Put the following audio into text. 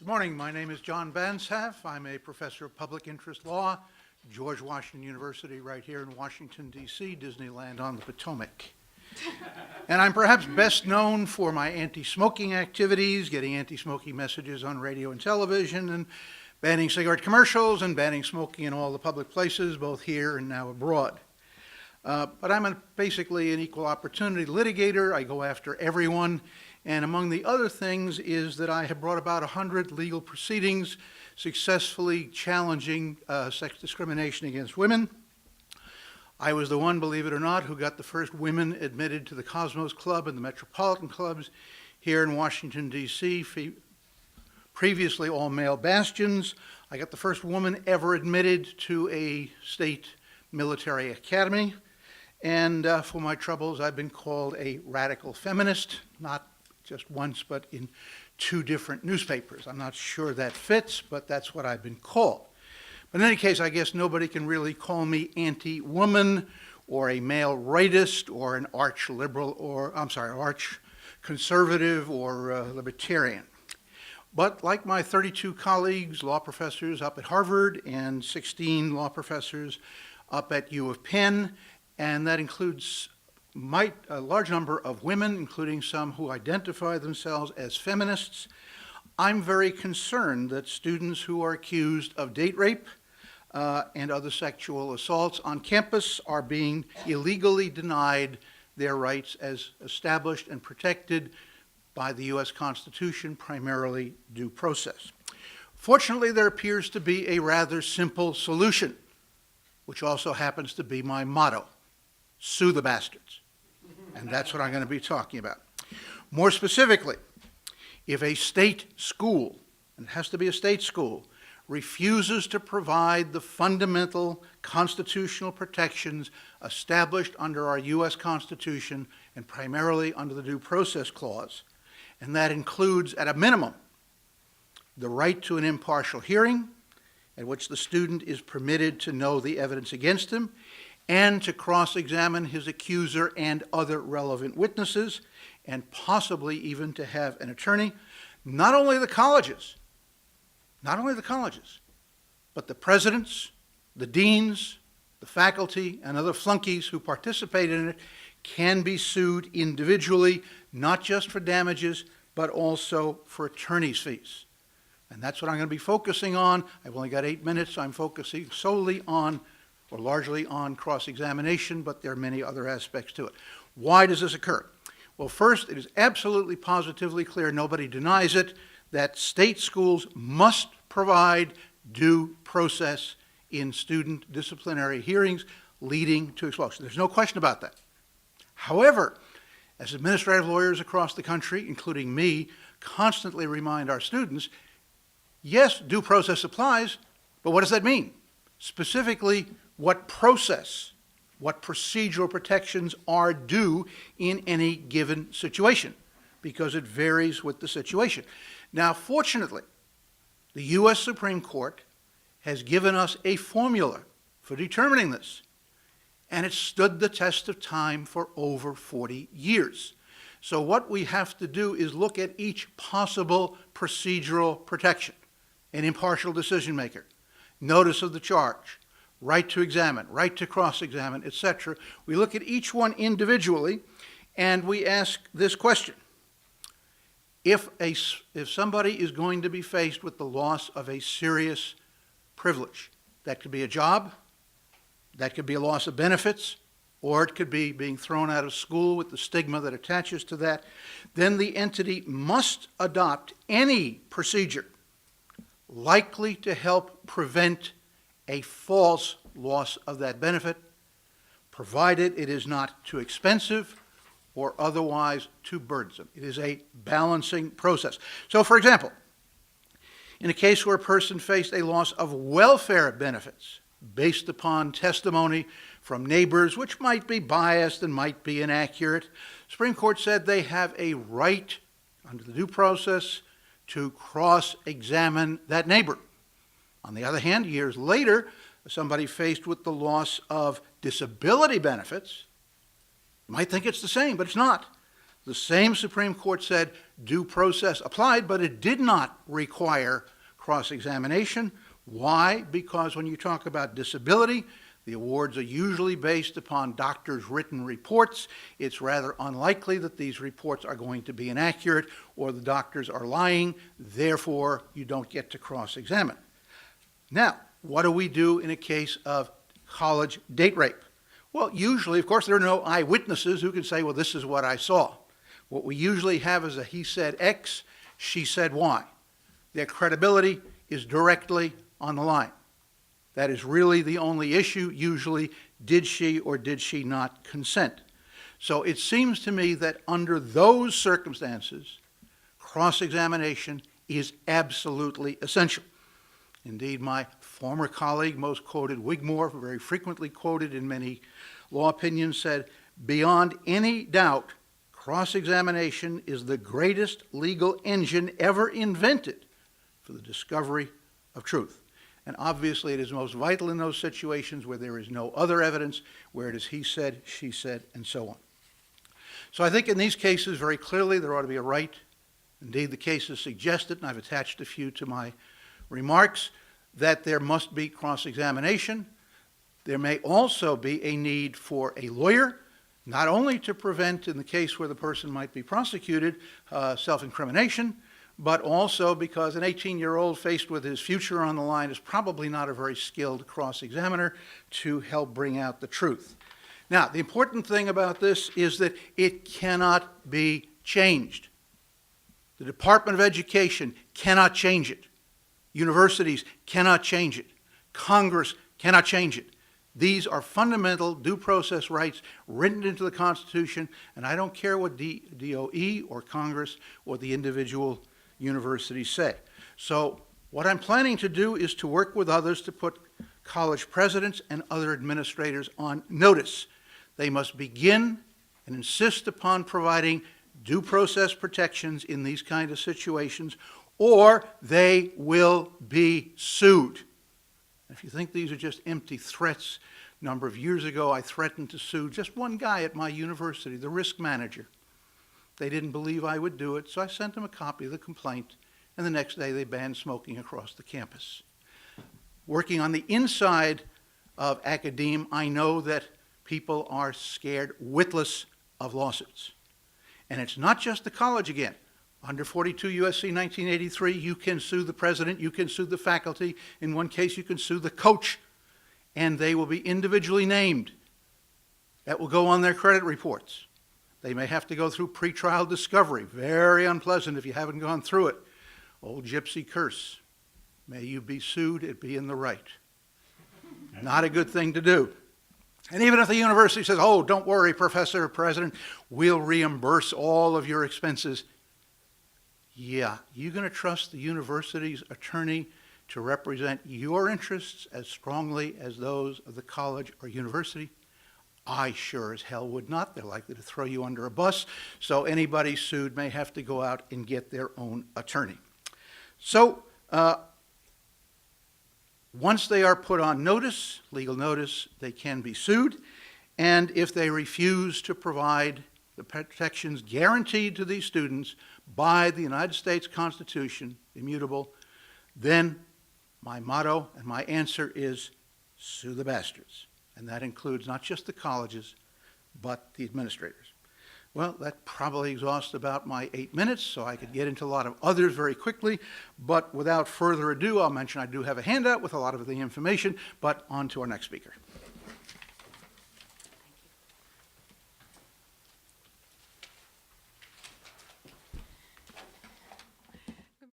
Good morning. My name is John Banzhaf. I'm a professor of public interest law, George Washington University, right here in Washington, D.C., Disneyland on the Potomac. And I'm perhaps best known for my anti-smoking activities, getting anti-smoking messages on radio and television, and banning cigarette commercials and banning smoking in all the public places, both here and now abroad. But I'm basically an equal opportunity litigator. I go after everyone. And among the other things is that I have brought about 100 legal proceedings successfully challenging sex discrimination against women. I was the one, believe it or not, who got the first women admitted to the Cosmos Club and the Metropolitan Clubs here in Washington, D.C., previously all male bastions. I got the first woman ever admitted to a state military academy. And for my troubles, I've been called a radical feminist, not just once, but in 2 different newspapers. I'm not sure that fits, but that's what I've been called. But in any case, I guess nobody can really call me anti-woman or a male rightist or an arch-liberal or, arch-conservative or libertarian. But like my 32 colleagues, law professors up at Harvard and 16 law professors up at U of Penn, and that includes a large number of women, including some who identify themselves as feminists, I'm very concerned that students who are accused of date rape and other sexual assaults on campus are being illegally denied their rights as established and protected by the U.S. Constitution, primarily due process. Fortunately, there appears to be a rather simple solution, which also happens to be my motto: sue the bastards. And that's what I'm going to be talking about. More specifically, if a state school, and it has to be a state school, refuses to provide the fundamental constitutional protections established under our U.S. Constitution and primarily under the Due Process Clause, and that includes, at a minimum, the right to an impartial hearing at which the student is permitted to know the evidence against him and to cross-examine his accuser and other relevant witnesses, and possibly even to have an attorney. Not only the colleges, but the presidents, the deans, the faculty, and other flunkies who participate in it can be sued individually, not just for damages, but also for attorney's fees. And that's what I'm going to be focusing on. I've only got 8 minutes, so I'm focusing solely on, or largely on, cross-examination, but there are many other aspects to it. Why does this occur? Well, first, it is absolutely positively clear, nobody denies it, that state schools must provide due process in student disciplinary hearings leading to expulsion. There's no question about that. However, as administrative lawyers across the country, including me, constantly remind our students, yes, due process applies, but what does that mean? Specifically, what process, what procedural protections are due in any given situation, because it varies with the situation. Now, fortunately, the U.S. Supreme Court has given us a formula for determining this, and it's stood the test of time for over 40 years. So what we have to do is look at each possible procedural protection: an impartial decision maker, notice of the charge, right to examine, right to cross-examine, etc. We look at each one individually, and we ask this question. If somebody is going to be faced with the loss of a serious privilege, that could be a job, that could be a loss of benefits, or it could be being thrown out of school with the stigma that attaches to that, then the entity must adopt any procedure likely to help prevent a false loss of that benefit, provided it is not too expensive or otherwise too burdensome. It is a balancing process. So, for example, in a case where a person faced a loss of welfare benefits based upon testimony from neighbors, which might be biased and might be inaccurate, the Supreme Court said they have a right, under the due process, to cross-examine that neighbor. On the other hand, years later, somebody faced with the loss of disability benefits might think it's the same, but it's not. The same Supreme Court said due process applied, but it did not require cross-examination. Why? Because when you talk about disability, the awards are usually based upon doctors' written reports. It's rather unlikely that these reports are going to be inaccurate or the doctors are lying. Therefore, you don't get to cross-examine. Now, what do we do in a case of college date rape? Well, usually, of course, there are no eyewitnesses who can say, well, this is what I saw. What we usually have is a he said X, she said Y. Their credibility is directly on the line. That is really the only issue, usually, did she or did she not consent? So it seems to me that under those circumstances, cross-examination is absolutely essential. Indeed, my former colleague, most quoted Wigmore, very frequently quoted in many law opinions, said, beyond any doubt, cross-examination is the greatest legal engine ever invented for the discovery of truth. And obviously it is most vital in those situations where there is no other evidence, where it is he said, she said, and so on. So I think in these cases, very clearly, there ought to be a right. Indeed, the cases suggest it, and I've attached a few to my remarks, that there must be cross-examination. There may also be a need for a lawyer, not only to prevent, in the case where the person might be prosecuted, self-incrimination, but also because an 18-year-old faced with his future on the line is probably not a very skilled cross-examiner to help bring out the truth. Now, the important thing about this is that it cannot be changed. The Department of Education cannot change it. Universities cannot change it. Congress cannot change it. These are fundamental due process rights written into the Constitution, and I don't care what DOE or Congress or the individual universities say. So what I'm planning to do is to work with others to put college presidents and other administrators on notice. They must begin and insist upon providing due process protections in these kind of situations, or they will be sued. If you think these are just empty threats, a number of years ago I threatened to sue just one guy at my university, the risk manager. They didn't believe I would do it, so I sent them a copy of the complaint, and the next day they banned smoking across the campus. Working on the inside of academe, I know that people are scared witless of lawsuits. And it's not just the college again. Under 42 U.S.C. 1983, you can sue the president, you can sue the faculty. In one case, you can sue the coach, and they will be individually named. That will go on their credit reports. They may have to go through pretrial discovery. Very unpleasant if you haven't gone through it. Old gypsy curse. May you be sued, it be in the right. Not a good thing to do. And even if the university says, oh, don't worry, Professor or President, we'll reimburse all of your expenses. Yeah, you going to trust the university's attorney to represent your interests as strongly as those of the college or university? I sure as hell would not. They're likely to throw you under a bus, so anybody sued may have to go out and get their own attorney. So once they are put on notice, legal notice, they can be sued, and if they refuse to provide the protections guaranteed to these students by the United States Constitution, immutable, then my motto and my answer is sue the bastards. And that includes not just the colleges, but the administrators. Well, that probably exhausts about my 8 minutes, so I could get into a lot of others very quickly. But without further ado, I'll mention I do have a handout with a lot of the information, but on to our next speaker.